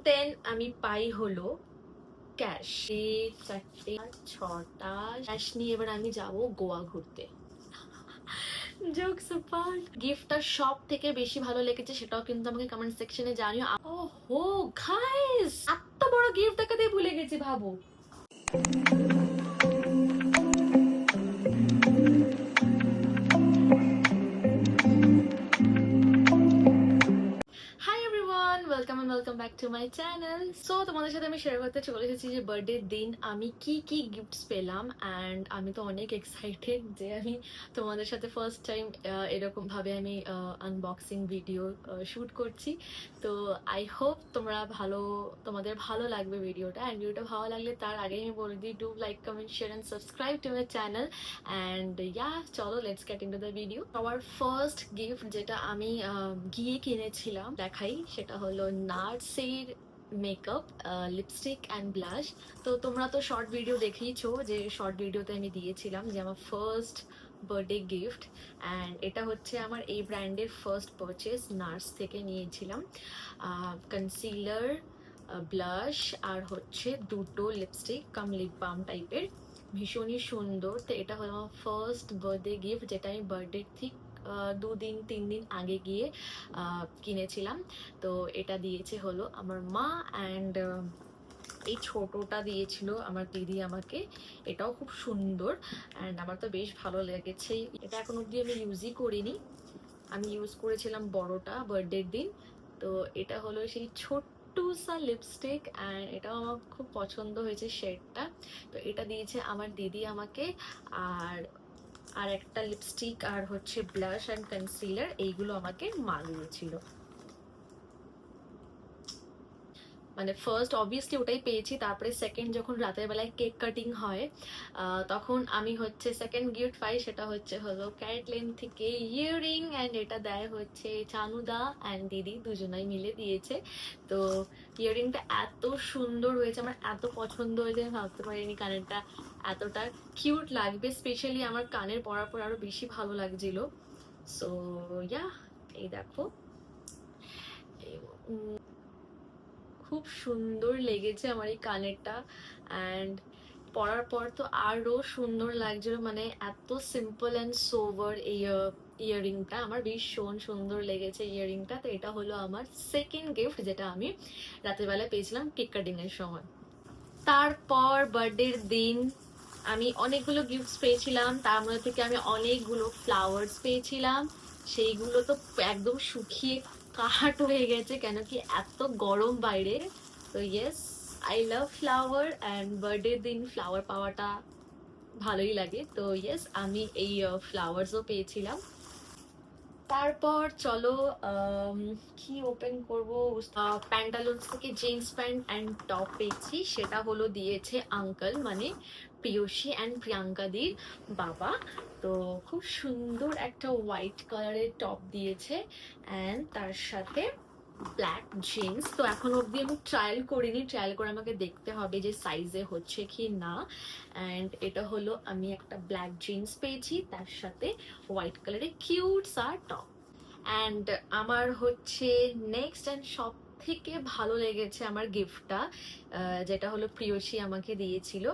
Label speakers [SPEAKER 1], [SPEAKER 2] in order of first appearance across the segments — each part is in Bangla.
[SPEAKER 1] দেন আমি পাই হলো ক্যাশ। 4টে 6টা ক্যাশ নিয়ে এবার আমি যাব গোয়া ঘুরতে। জোকস অ্যাপার্ট, গিফটটা সব থেকে বেশি ভালো লেগেছে সেটাও কিন্তু আমাকে কমেন্ট সেকশনে জানিও। ওহো গাইস, এত বড় গিফট দেখাতে ভুলে গেছি, ভাবো। Hi everyone, welcome back to my channel. So তোমাদের সাথে আমি শেয়ার করতে চলে এসেছি যে বার্থডের দিন আমি কি কি গিফটস পেলাম। অ্যান্ড আমি তো অনেক এক্সাইটেড যে আমি তোমাদের সাথে ফার্স্ট টাইম এরকম ভাবে আমি আনবক্সিং ভিডিও শ্যুট করছি। তো আই হোপ তোমাদের ভালো লাগবে ভিডিওটা। অ্যান্ড ভিডিওটা ভালো লাগলে তার আগে আমি বলে দিই, do like, comment, share and subscribe to my channel. And চলো let's get into the video. আমার ফার্স্ট গিফট যেটা আমি গিয়ে কিনেছিলাম দেখাই, সেটা হলো নার্সের মেকআপ লিপস্টিক অ্যান্ড ব্লাশ। তো তোমরা তো শর্ট ভিডিও দেখেইছো, যে শর্ট ভিডিওতে আমি দিয়েছিলাম যে আমার ফার্স্ট বার্থডে গিফট। অ্যান্ড এটা হচ্ছে আমার এই ব্র্যান্ডের ফার্স্ট পারচেস, নার্স থেকে নিয়েছিলাম কনসিলার, ব্লাশ আর হচ্ছে দুটো লিপস্টিক কাম লিপ বাম টাইপের, ভীষণই সুন্দর। তো এটা হলো আমার ফার্স্ট বার্থডে গিফট, যেটা আমি বার্থডে ঠিক 2-3 দিন আগে গিয়ে কিনেছিলাম। তো এটা দিয়েছে হলো আমার মা। অ্যান্ড এই ছোটটা দিয়েছিল আমার দিদি আমাকে, এটাও খুব সুন্দর। অ্যান্ড আমার তো বেশ ভালো লেগেছে। এটা এখন অবধি আমি ইউজই করিনি, আমি ইউজ করেছিলাম বড়টা বার্থডের দিন। তো এটা হলো সেই ছোট্টুসা লিপস্টিক, অ্যান্ড এটাও আমার খুব পছন্দ হয়েছে শেডটা। তো এটা দিয়েছে আমার দিদি আমাকে। আর আর একটা লিপস্টিক আর হচ্ছে ব্লাশ অ্যান্ড কনসিলার, এইগুলো আমাকে মা দিয়েছিল। মানে ফার্স্ট অবভিয়াসলি ওটাই পেয়েছি, তারপরে সেকেন্ড যখন রাতের বেলায় কেক কাটিং হয় তখন আমি হচ্ছে সেকেন্ড গিফট পাই, সেটা হলো ক্যারেটলেন থেকে ইয়াররিং। অ্যান্ড এটা দেয় হচ্ছে চানুদা অ্যান্ড দিদি, দুজনাই মিলে দিয়েছে। তো ইয়াররিংটা এত সুন্দর হয়েছে, আমার এত পছন্দ হয়েছে, আমি ভাবতে পারিনি কানেরটা এতটা কিউট লাগবে। স্পেশালি আমার কানের পরার পর আরো বেশি ভালো লাগছিল। সো এই দেখো, খুব সুন্দর লেগেছে আমার এই কানেরটা। অ্যান্ড পরার পর তো আরো সুন্দর লাগছিল, মানে এত সিম্পল অ্যান্ড সোভার এই ইয়াররিংটা আমার ভীষণ সুন্দর লেগেছে ইয়াররিংটা। তো এটা হলো আমার সেকেন্ড গিফট, যেটা আমি রাতের বেলায় পেয়েছিলাম কেক কাটিং এর সময়। তারপর বার্থডের দিন আমি অনেকগুলো গিফটস পেয়েছিলাম, তার মধ্যে থেকে আমি অনেকগুলো ফ্লাওয়ার্স পেয়েছিলাম। সেইগুলো তো একদম শুকিয়ে কাঠ হয়ে গেছে, কেন কি এত গরম বাইরে। তো yes, I love flower, and বার্থডের দিন ফ্লাওয়ার পাওয়াটা ভালোই লাগে। তো ইয়েস, আমি এই ফ্লাওয়ার্সও পেয়েছিলাম। তারপর চলো কি ওপেন করব। প্যান্টালুন্স থেকে জিন্স প্যান্ট অ্যান্ড টপ পেয়েছি, সেটা হলো দিয়েছে আঙ্কেল, মানে প্রিয়সী অ্যান্ড প্রিয়াঙ্কাদির বাবা। তো খুব সুন্দর একটা হোয়াইট কালারের টপ দিয়েছে, অ্যান্ড তার সাথে ব্ল্যাক জিন্স। তো এখন অবধি আমি ট্রায়াল করিনি, ট্রায়াল করে আমাকে দেখতে হবে যে সাইজে হচ্ছে কি না। অ্যান্ড এটা হলো আমি একটা ব্ল্যাক জিন্স পেয়েছি, তার সাথে হোয়াইট কালারের কিউট সা টপ। অ্যান্ড আমার হচ্ছে নেক্সট অ্যান্ড সব থেকে ভালো লেগেছে আমার গিফটটা, যেটা হলো প্রিয়সী আমাকে দিয়েছিল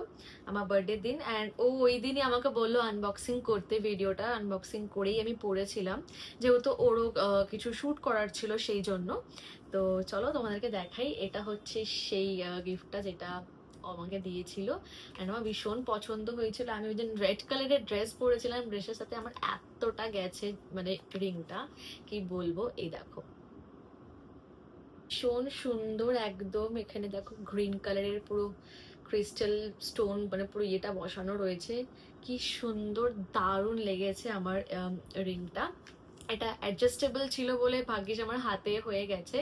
[SPEAKER 1] আমার বার্থডে দিন। অ্যান্ড ওই দিনই আমাকে বললো আনবক্সিং করতে, ভিডিওটা আনবক্সিং করেই আমি পড়েছিলাম, যেহেতু ওরও কিছু শ্যুট করার ছিল সেই জন্য। তো চলো তোমাদেরকে দেখাই, এটা হচ্ছে সেই গিফটটা যেটা আমাকে দিয়েছিল। অ্যান্ড আমার ভীষণ পছন্দ হয়েছিল। আমি ওই দিন রেড কালারের ড্রেস পরেছিলাম, ড্রেসের সাথে আমার এতটা গেছে, মানে রিংটা কি বলবো। এই দেখো, ভীষণ সুন্দর একদম। এখানে দেখো গ্রিন কালারের পুরো ক্রিস্টাল স্টোন, মানে পুরো ইয়েটা বসানো রয়েছে, কি সুন্দর, দারুণ লেগেছে আমার রিংটা। এটা অ্যাডজাস্টেবল ছিল বলে ভাগ্যিস আমার হাতে হয়ে গেছে,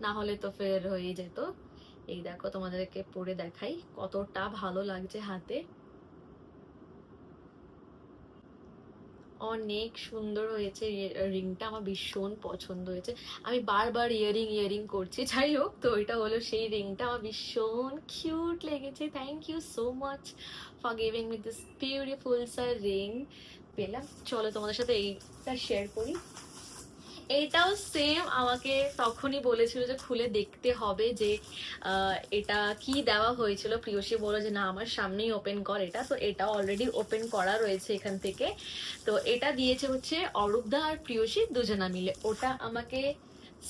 [SPEAKER 1] না হলে তো ফের হয়ে যেত। এই দেখো, তোমাদেরকে পরে দেখাই কতটা ভালো লাগছে হাতে, অনেক সুন্দর হয়েছে রিংটা, আমার ভীষণ পছন্দ হয়েছে। আমি বারবার ইয়ারিং করছি, যাই হোক। তো এটা হলো সেই রিংটা, আমার ভীষণ কিউট লেগেছে। Thank you so much for giving me this beautiful ring পেলাম। চলো তোমাদের সাথে এইটা শেয়ার করি। এটাও সেম, আমাকে তখনই বলেছিল যে খুলে দেখতে হবে যে এটা কি দেওয়া হয়েছিল। প্রিয়সী বললো যে না আমার সামনেই ওপেন কর এটা, তো এটা অলরেডি ওপেন করা রয়েছে এখান থেকে। তো এটা দিয়েছে হচ্ছে অরূপদা আর প্রিয়সী দুজনা মিলে। ওটা আমাকে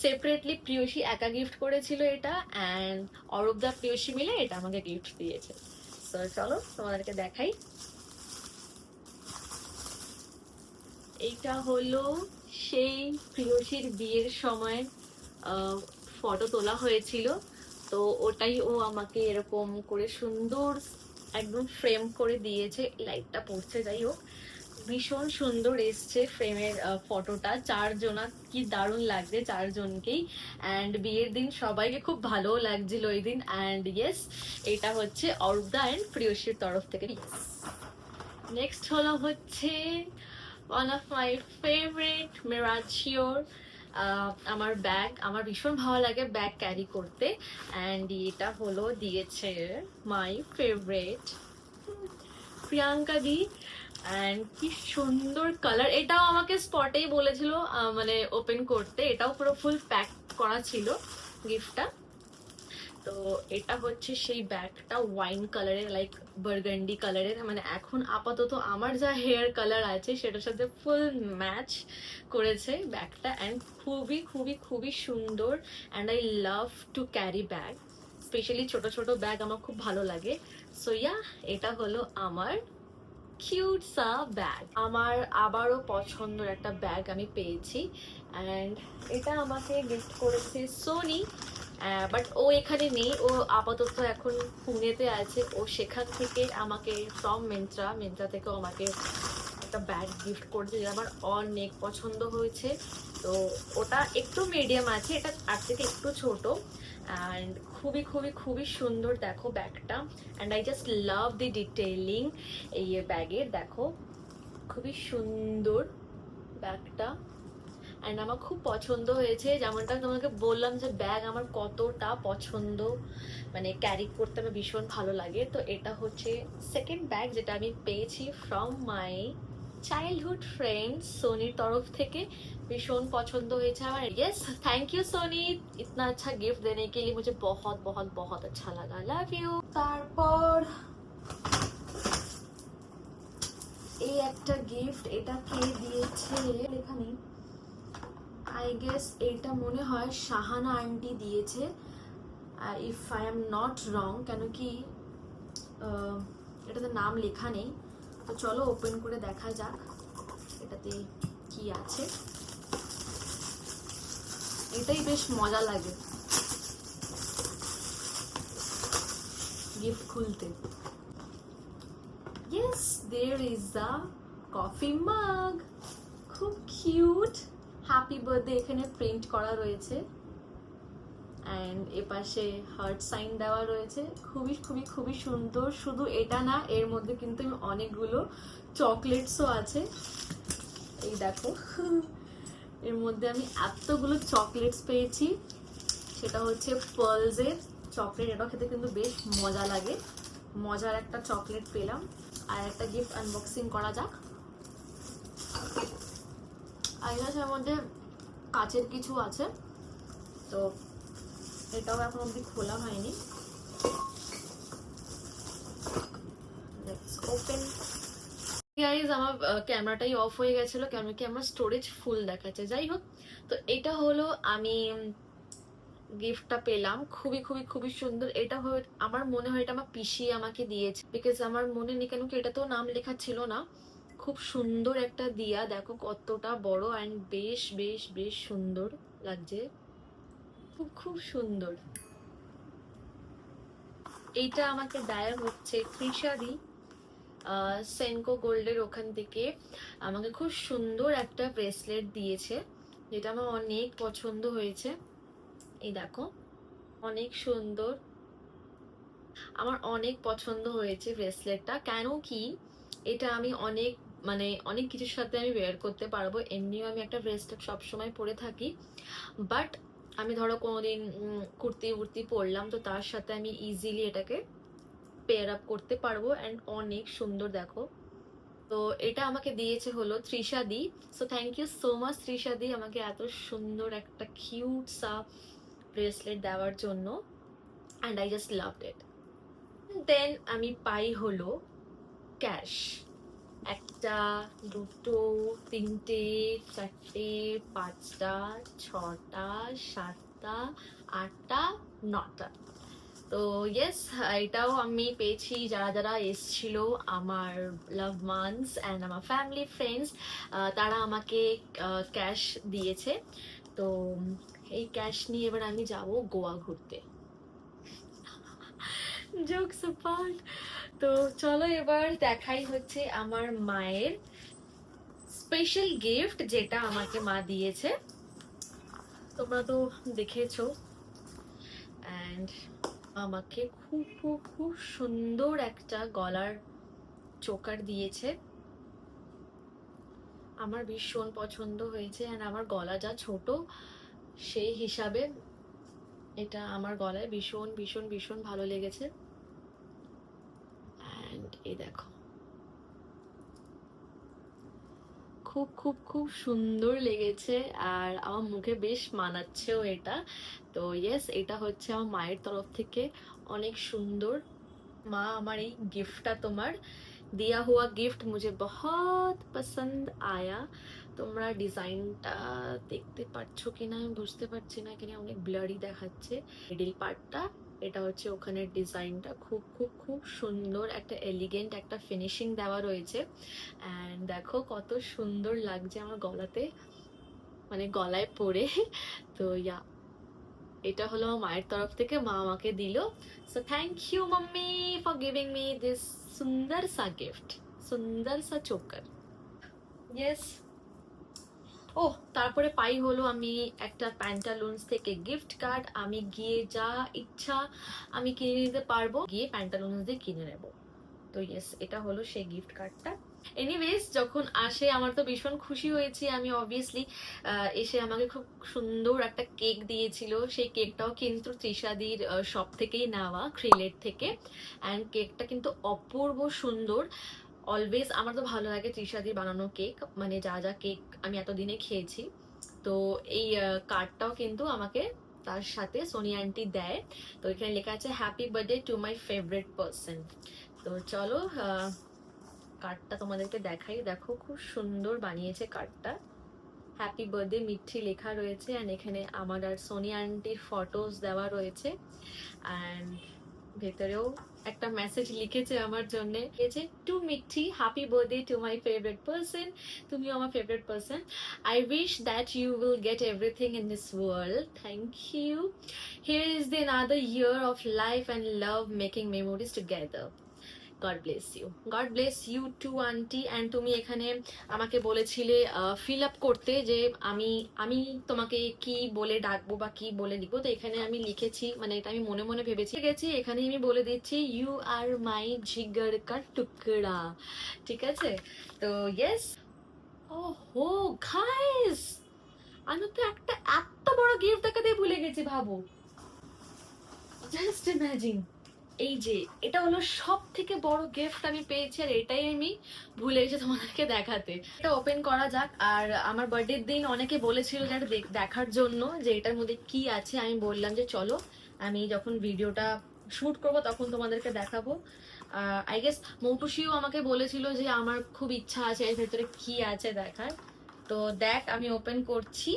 [SPEAKER 1] সেপারেটলি প্রিয়সী একা গিফট করেছিল এটা, অ্যান্ড অরূপদা প্রিয়সী মিলে এটা আমাকে গিফট দিয়েছে। তো চলো তোমাদেরকে দেখাই। এইটা হলো সেই প্রিয়সীর বিয়ের সময় ফটো তোলা হয়েছিল, তো ওটাই ও আমাকে এরকম করে সুন্দর একদম ফ্রেম করে দিয়েছে। লাইটটা পড়ছে, যাই হোক ভীষণ সুন্দর এসছে ফ্রেমের ফটোটা। চারজনা কি দারুণ লাগছে চারজনকেই, অ্যান্ড বিয়ের দিন সবাইকে খুব ভালো লাগছিল ওই দিন। অ্যান্ড ইয়েস, এটা হচ্ছে অরূপদা অ্যান্ড প্রিয়সীর তরফ থেকে। নেক্সট হলো হচ্ছে one of my favorite Mirachio আমার ব্যাগ। আমার ভীষণ ভালো লাগে ব্যাগ ক্যারি করতে, অ্যান্ড এটা হলো দিয়েছে my favourite Priyanka the. And কি সুন্দর কালার, এটাও আমাকে স্পটেই বলেছিল মানে ওপেন করতে। এটাও পুরো ফুল প্যাক করা ছিল গিফটটা। তো এটা হচ্ছে সেই ব্যাগটা, ওয়াইন কালারের, লাইক বার্গান্ডি কালারের, মানে এখন আপাতত আমার যা হেয়ার কালার আছে সেটার সাথে ফুল ম্যাচ করেছে ব্যাগটা। অ্যান্ড খুবই খুবই খুবই সুন্দর, and I love to carry bag, specially ছোট ছোট ব্যাগ আমার খুব ভালো লাগে। সো ইয়া, এটা হলো আমার কিউট সা ব্যাগ। আমার আবারও পছন্দের একটা ব্যাগ আমি পেয়েছি, অ্যান্ড এটা আমাকে গিফট করেছে সোনি। বাট ও এখানে নেই, ও আপাতত এখন পুনেতে আছে। ও সেখান থেকে আমাকে ফ্রম মিন্ত্রা থেকে আমাকে একটা ব্যাগ গিফট করেছে, যেটা আমার অনেক পছন্দ হয়েছে। তো ওটা একটু মিডিয়াম আছে, এটা আর থেকে একটু ছোট, অ্যান্ড খুবই খুবই খুবই সুন্দর দেখো ব্যাগটা। And I just love the detailing এই ব্যাগের, দেখো খুবই সুন্দর ব্যাগটা। অ্যান্ড আমার খুব পছন্দ হয়েছে, যেমনটা তোমাকে বললাম যে ব্যাগ আমার কতটা পছন্দ, মানে ক্যারি করতে আমার ভীষণ ভালো লাগে। তো এটা হচ্ছে সেকেন্ড ব্যাগ যেটা আমি পেয়েছি ফ্রম মাই চাইল্ডহুড ফ্রেন্ড সোনির তরফ থেকে। भीषण पसंद হয়েছে আমার। यस, थैंक यू सोनी, इतना अच्छा गिफ्ट देने के लिए मुझे बहुत बहुत बहुत अच्छा लगा, लव यू। তারপর এই একটা গিফট, এটা কে দিয়েছে লেখা নেই, আই গেস এটা মনে হয় শাহানা আন্টি দিয়েছে, if I am not wrong, কেন কি এটাতে নাম লেখা নেই। তো চলো ওপেন করে দেখা যাক এটাতে কি আছে। এটাই বেশ মজা লাগে গিফট খুলতে। Yes, there is a coffee mug, খুব কিউট, হ্যাপি বার্থডে এখানে প্রিন্ট করা রয়েছে, অ্যান্ড এপাশে হার্ট সাইন দেওয়া রয়েছে। খুবই খুবই খুবই সুন্দর। শুধু এটা না, এর মধ্যে কিন্তু অনেকগুলো চকলেটসও আছে, এই দেখো এর মধ্যে আমি এতগুলো চকলেটস পেয়েছি। সেটা হচ্ছে পার্লসের চকলেট, এটাও খেতে কিন্তু বেশ মজা লাগে। মজার একটা চকলেট পেলাম। আর একটা গিফট আনবক্সিং করা যাক। আর এর মধ্যে কাচের কিছু আছে, তো এটাও এখন অবধি খোলা হয়নি। Let's open. গাইজ, আমার ক্যামেরাটাই অফ হয়ে গেছিল কেন কি আমার স্টোরেজ ফুল দেখাচ্ছে। যাই হোক, তো এটা হলো আমি গিফটটা পেলাম, খুবই খুবই খুবই সুন্দর। এটা আমার মনে হয় এটা আমার পিসি আমাকে দিয়েছে, বিকজ আমার মনে নেই, কেন কি এটাতেও নাম লেখা ছিল না। খুব সুন্দর একটা দিয়া, দেখো কতটা বড়, অ্যান্ড বেশ বেশ বেশ সুন্দর লাগছে, খুব খুব সুন্দর। এইটা আমাকে দেয়া হচ্ছে তৃষাদি সেনকো গোল্ডের ওখান থেকে। আমাকে খুব সুন্দর একটা ব্রেসলেট দিয়েছে, যেটা আমার অনেক পছন্দ হয়েছে। এই দেখো, অনেক সুন্দর, আমার অনেক পছন্দ হয়েছে ব্রেসলেটটা। কেন কি এটা আমি অনেক মানে অনেক কিছুর সাথে আমি ওয়্যার করতে পারবো। এমনিও আমি একটা ব্রেসলেট সবসময় পরে থাকি, বাট আমি ধরো কোনোদিন কুর্তি উর্তি পরলাম, তো তার সাথে আমি ইজিলি এটাকে পেয়ার আপ করতে পারবো। অ্যান্ড অনেক সুন্দর, দেখো তো এটা আমাকে দিয়েছে হলো তৃষা দি। So thank you so much Trisha দি আমাকে এত সুন্দর একটা কিউট সা ব্রেসলেট দেওয়ার জন্য, and I just loved it. Then আমি পাই হলো ক্যাশ, একটা, দুটো, তিনটে, চারটে, পাঁচটা, ছটা, সাতটা, আটটা, নটা। তো ইয়েস, এটাও আমি পেয়েছি যারা যারা এসছিল, আমার লাভ ওয়ান্স অ্যান্ড আমার ফ্যামিলি ফ্রেন্ডস, তারা আমাকে ক্যাশ দিয়েছে। তো এই ক্যাশ নিয়ে এবার আমি যাব গোয়া ঘুরতে। জোকস অ্যাপার্ট, তো চলো এবার দেখাই হচ্ছে আমার মায়ের স্পেশাল গিফট যেটা আমাকে মা দিয়েছে। তোমরা তো দেখেছো, অ্যান্ড আমাকে খুব খুব খুব সুন্দর একটা গলার চোকার দিয়েছে। আমার ভীষণ পছন্দ হয়েছে, অ্যান্ড আমার গলা যা ছোট সেই হিসাবে এটা আমার গলায় ভীষণ ভীষণ ভীষণ ভালো লেগেছে। অ্যান্ড এই দেখো, খুব খুব খুব সুন্দর লেগেছে, আর আমার মুখে বেশ মানাচ্ছেও এটা। তো ইয়েস, এটা হচ্ছে আমার মায়ের তরফ থেকে অনেক সুন্দর। মা, আমার এই गिफ्टটা তোমার दिया हुआ गिफ्ट मुझे बहुत पसंद आया। তোমরা ডিজাইনটা দেখতে পাচ্ছ কিনা আমি বুঝতে পারছি না, এখানে অনেক ব্লারি দেখাচ্ছে মিডল পার্টটা। এটা হচ্ছে ওখানের ডিজাইনটা, খুব খুব খুব সুন্দর, একটা এলিগেন্ট একটা ফিনিশিং দেওয়া রয়েছে। অ্যান্ড দেখো কত সুন্দর লাগছে আমার গলাতে, মানে গলায় পরে। তো ইয়া, এটা হলো আমার মায়ের তরফ থেকে, মা আমাকে দিল। So thank you mummy for giving me this সুন্দর সা গিফট, সুন্দর সা চোকার। ইয়েস। ও, তারপরে পাই হলো আমি একটা প্যান্টালুন্স থেকে গিফট কার্ড। আমি গিয়ে যা ইচ্ছা আমি কিনে নিতে পারবো, গিয়ে প্যান্টালুন্স দিয়ে কিনে নেব। তো ইয়েস, এটা হলো সেই গিফট কার্ডটা। এনিওয়েজ, যখন আসে আমার তো ভীষণ খুশি হয়েছি আমি অবভিয়াসলি। এসে আমাকে খুব সুন্দর একটা কেক দিয়েছিল, সেই কেকটাও কিন্তু তৃষাদির শপ থেকেই নেওয়া, ক্রিলেট থেকে। অ্যান্ড কেকটা কিন্তু অপূর্ব সুন্দর। অলওয়েজ আমার তো ভালো লাগে তৃষাদির বানানো কেক, মানে যা যা কেক আমি এতদিনে খেয়েছি। তো এই কার্ডটাও কিন্তু আমাকে তার সাথে সোনিয়া আন্টি দেয়। তো এখানে লেখা আছে happy birthday to my favourite person. তো চলো কার্ডটা তোমাদেরকে দেখাই। দেখো খুব সুন্দর বানিয়েছে কার্ডটা, হ্যাপি বার্থডে মিঠি লেখা রয়েছে, অ্যান্ড এখানে আমার আর সোনিয়া আন্টির ফটোস দেওয়া রয়েছে। অ্যান্ড ভেতরেও একটা মেসেজ লিখেছে আমার জন্য, লিখেছে to Mithi, happy birthday to my favourite person. তুমিও আমার favourite person. I wish that you will get everything in this world. Thank you. Here is the another year of life and love making memories together. God bless you, God bless you too aunty. And তুমি এখানে আমাকে বলেছিলে ফিল আপ করতে যে আমি আমি তোমাকে কি বলে ডাকবো বা কি বলে লিখবো। তো এখানে আমি লিখেছি, মানে এটা আমি মনে মনে ভেবেছি গেছি, এখানে আমি বলে দিচ্ছি ইউ আর মাই জিগার কা টুকরা। ঠিক আছে? তো ইয়েস। ও হো গাইস, আমি তো একটা এত বড় গিফট দেখাতে ভুলে গেছি, ভাবো, জাস্ট ইমাজিন। এই যে এটা হলো সব থেকে বড় গিফট আমি পেয়েছি, আর এটাই আমি ভুলে গেছি তোমাদেরকে দেখাতে। এটা ওপেন করা যাক। আর আমার বার্থডের দিন অনেকে বলেছিল যে এটা দেখার জন্য যে এটার মধ্যে কি আছে। আমি বললাম যে চলো আমি যখন ভিডিওটা শুট করব তখন তোমাদেরকে দেখাবো। আই গেস মৌটুসিও আমাকে বলেছিল যে আমার খুব ইচ্ছা আছে এর ভেতরে কি আছে দেখার। তো দেখ, আমি ওপেন করছি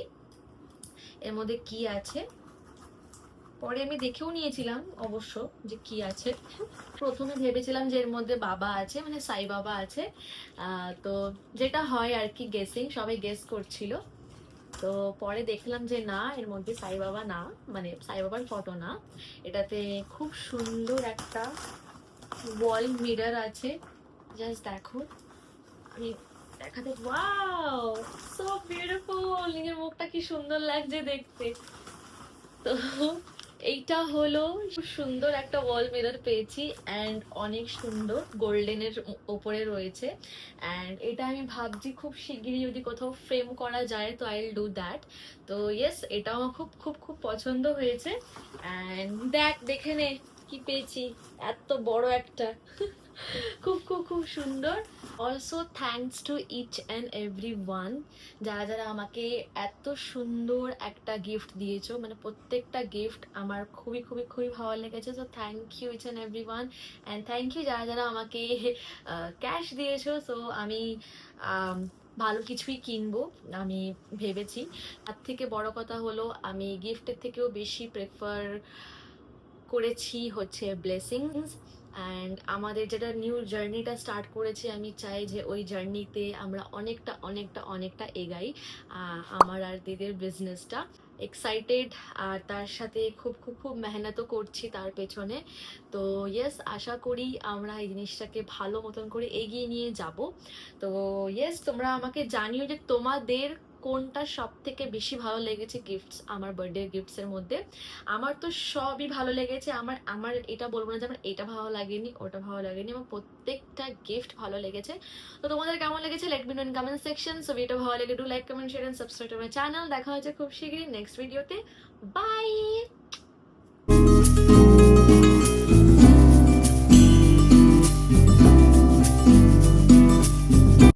[SPEAKER 1] এর মধ্যে কি আছে। পরে আমি দেখেও নিয়েছিলাম অবশ্য যে কি আছে। প্রথমে ভেবেছিলাম যে এর মধ্যে বাবা আছে, মানে সাই বাবা আছে। তো যেটা হয় আর কি, গেসিং, সবাই গেস করছিল। তো পরে দেখলাম যে না, এর মধ্যে সাই বাবা না, মানে সাই বাবার ফটো না। এটাতে খুব সুন্দর একটা ওয়াল মিরর আছে। জাস্ট দেখো, আমি দেখাতে, ওয়াও সো বিউটিফুল, নিজের মুখটা কি সুন্দর লাগছে দেখতে। তো এইটা হলো খুব সুন্দর একটা ওয়াল মিরর পেয়েছি, অ্যান্ড অনেক সুন্দর গোল্ডেনের ওপরে রয়েছে। অ্যান্ড এটা আমি ভাবছি খুব শিগগিরই যদি কোথাও ফ্রেম করা যায় তো আই উইল ডু দ্যাট। তো ইয়েস, এটাও আমার খুব খুব খুব পছন্দ হয়েছে। অ্যান্ড দেখে নে কি পেয়েছি, এত বড় একটা খুব খুব খুব সুন্দর। Also thanks to each and every one, যারা যারা আমাকে এত সুন্দর একটা গিফট দিয়েছো, মানে প্রত্যেকটা গিফট আমার খুবই খুবই খুবই ভালো লেগেছে। তো thank you each and every one, and thank you যারা যারা আমাকে ক্যাশ দিয়েছো। সো আমি আম, ভালো কিছুই কিনবো আমি ভেবেছি। তার থেকে বড় কথা হলো আমি গিফটের থেকেও বেশি প্রেফার করেছি হচ্ছে ব্লেসিংস। অ্যান্ড আমাদের যেটা নিউ জার্নিটা স্টার্ট করেছি, আমি চাই যে ওই জার্নিতে আমরা অনেকটা অনেকটা অনেকটা এগাই, আমার আর দিদির বিজনেসটা। এক্সাইটেড, আর তার সাথে খুব খুব খুব মেহনতও করছি তার পেছনে। তো ইয়েস, আশা করি আমরা এই জিনিসটাকে ভালো মতন করে এগিয়ে নিয়ে যাব। তো ইয়েস, তোমরা আমাকে জানিও যে তোমাদের কোনটা সব থেকে বেশি ভালো লেগেছে গিফটস, আমার বার্থডে গিফটসের মধ্যে। আমার তো সবই ভালো লেগেছে, আমার আমার এটা বলবো না যে আমার এটা ভালো লাগেনি ওটা ভালো লাগেনি, আমার প্রত্যেকটা গিফট ভালো লেগেছে। তো তোমাদের কেমন লেগেছে let me know in comment section. So video ভালো লেগে do like comment share and subscribe to my channel. দেখা হচ্ছে খুব শীঘ্রই নেক্সট ভিডিওতে। বাই।